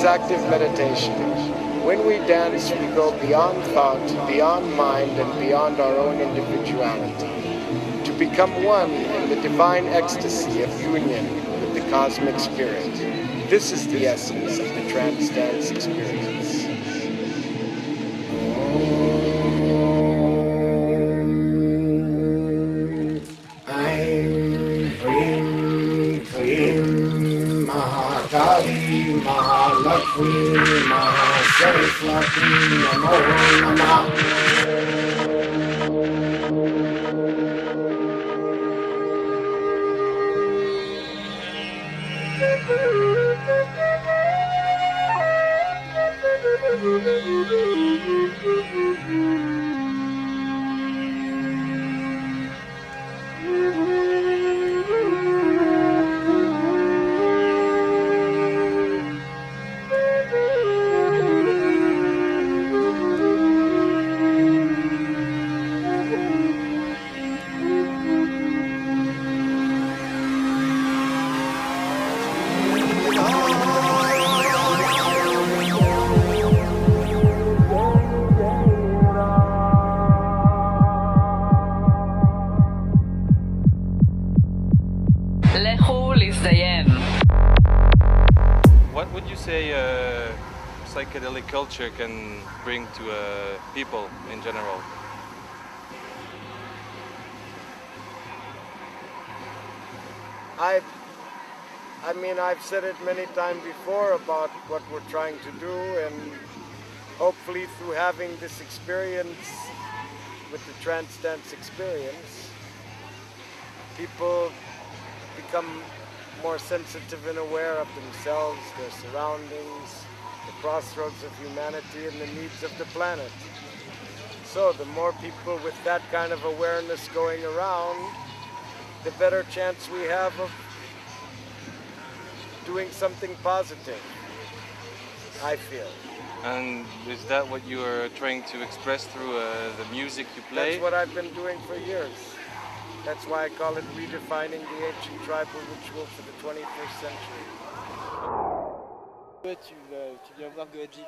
is active meditation. When we dance, we go beyond thought, beyond mind, and beyond our own individuality, to become one in the divine ecstasy of union with the cosmic spirit. This is the essence of the trance dance experience. Mahakali, Mahalakshmi, Mahasaraswati, Namo Namah. What would you say psychedelic culture can bring to people in general? I've said it many times before about what we're trying to do, and hopefully through having this experience with the trance dance experience, people become more sensitive and aware of themselves, their surroundings, the crossroads of humanity and the needs of the planet. So the more people with that kind of awareness going around, the better chance we have of doing something positive, I feel. And is that what you are trying to express through the music you play? That's what I've been doing for years. That's why I call it redefining the ancient tribal ritual for the 21st century. Ouais, tu viens voir Goa Gil.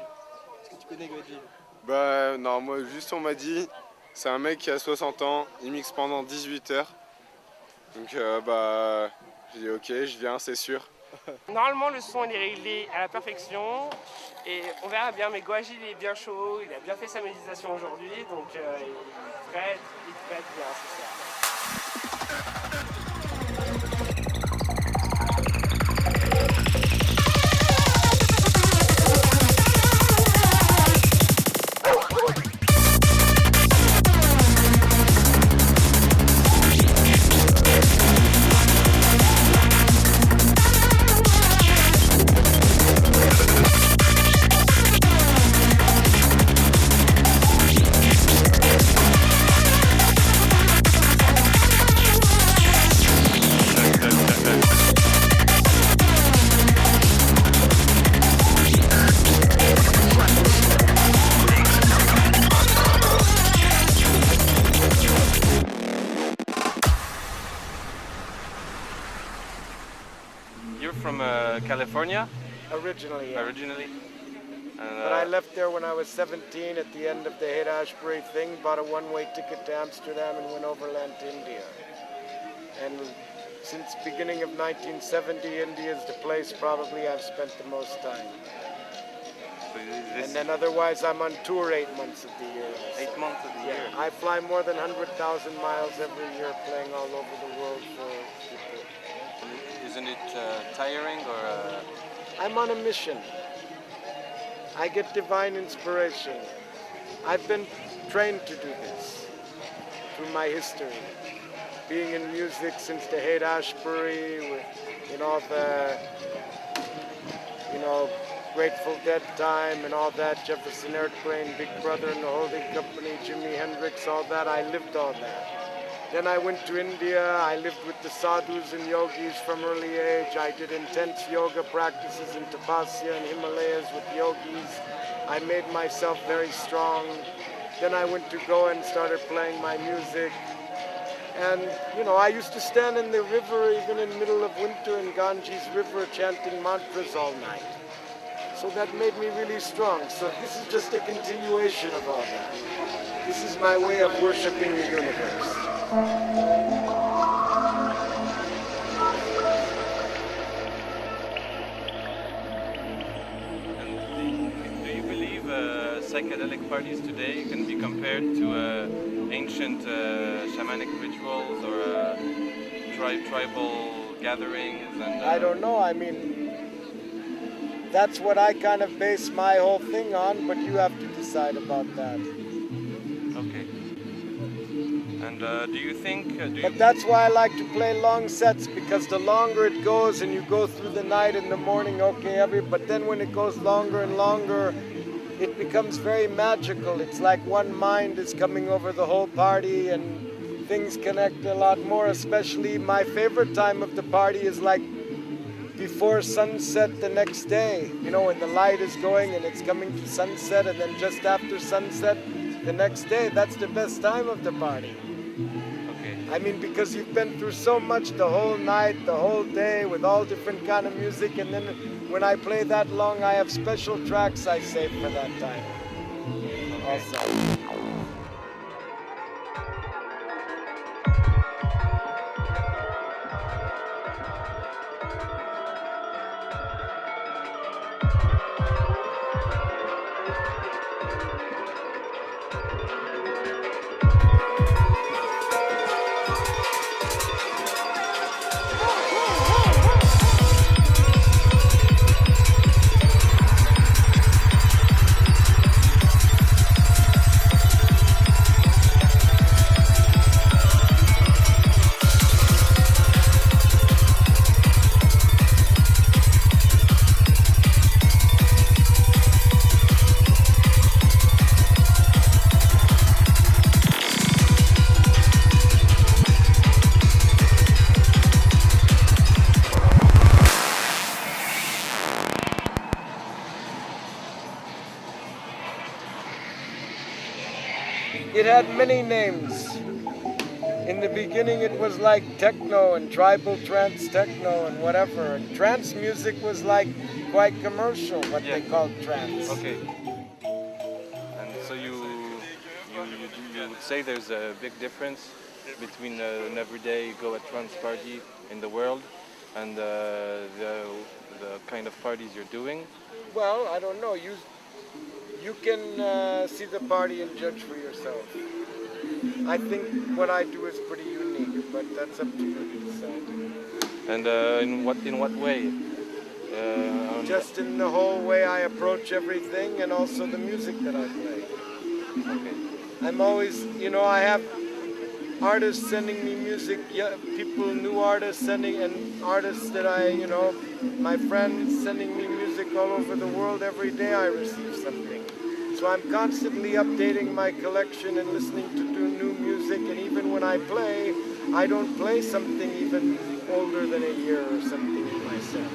Est-ce que tu connais Goa Gil? Bah non, moi juste on m'a dit, c'est un mec qui a 60 ans, il mixe pendant 18 heures. Donc j'ai dit ok, je viens, c'est sûr. Normalement le son il est réglé à la perfection et on verra bien, mais Goa Gil est bien chaud, il a bien fait sa méditation aujourd'hui, donc il traite bien ce soir. You're from California? Originally, yeah. Originally? But I left there when I was 17 at the end of the Haight-Ashbury thing, bought a one-way ticket to Amsterdam and went overland to India. And since beginning of 1970, India is the place probably I've spent the most time. So And then otherwise I'm on tour 8 months of the year. 8 months of the year? I fly more than 100,000 miles every year playing all over the world for people. Isn't it tiring or? I'm on a mission. I get divine inspiration. I've been trained to do this through my history. Being in music since the Haight-Ashbury, with the Grateful Dead time and all that, Jefferson Airplane, Big Brother and the Holding Company, Jimi Hendrix, all that, I lived all that. Then I went to India, I lived with the sadhus and yogis from early age. I did intense yoga practices in Tapasya and Himalayas with yogis. I made myself very strong. Then I went to Goa and started playing my music. And, I used to stand in the river even in the middle of winter in Ganges River chanting mantras all night. So So that made me really strong. So this is just a continuation of all that. This is my way of worshiping the universe. And do you believe psychedelic parties today can be compared to ancient shamanic rituals or tribal gatherings? And I don't know. I mean, that's what I kind of base my whole thing on, but you have to decide about that. Okay. And do you think? But that's why I like to play long sets, because the longer it goes and you go through the night and the morning, okay, but then when it goes longer and longer, it becomes very magical. It's like one mind is coming over the whole party and things connect a lot more. Especially my favorite time of the party is like before sunset the next day, you know, when the light is going and it's coming to sunset, and then just after sunset the next day. That's the best time of the party. Okay. I mean, because you've been through so much the whole night, the whole day, with all different kind of music, and then when I play that long, I have special tracks I save for that time. Also. It had many names. In the beginning it was like techno and tribal trance techno and whatever. And trance music was like quite commercial, what they called trance. Okay. And so you would say there's a big difference between an everyday Goa trance party in the world and the kind of parties you're doing? Well, I don't know. You can see the party and judge for yourself. I think what I do is pretty unique, but that's up to you to decide. And in what way? Just in the whole way I approach everything, and also the music that I play. Okay. I'm always, you know, I have artists sending me music, people, new artists and artists that I, you know, my friends sending me music all over the world. Every day I receive something. So I'm constantly updating my collection and listening to new music, and even when I play, I don't play something even older than a year or something in my set.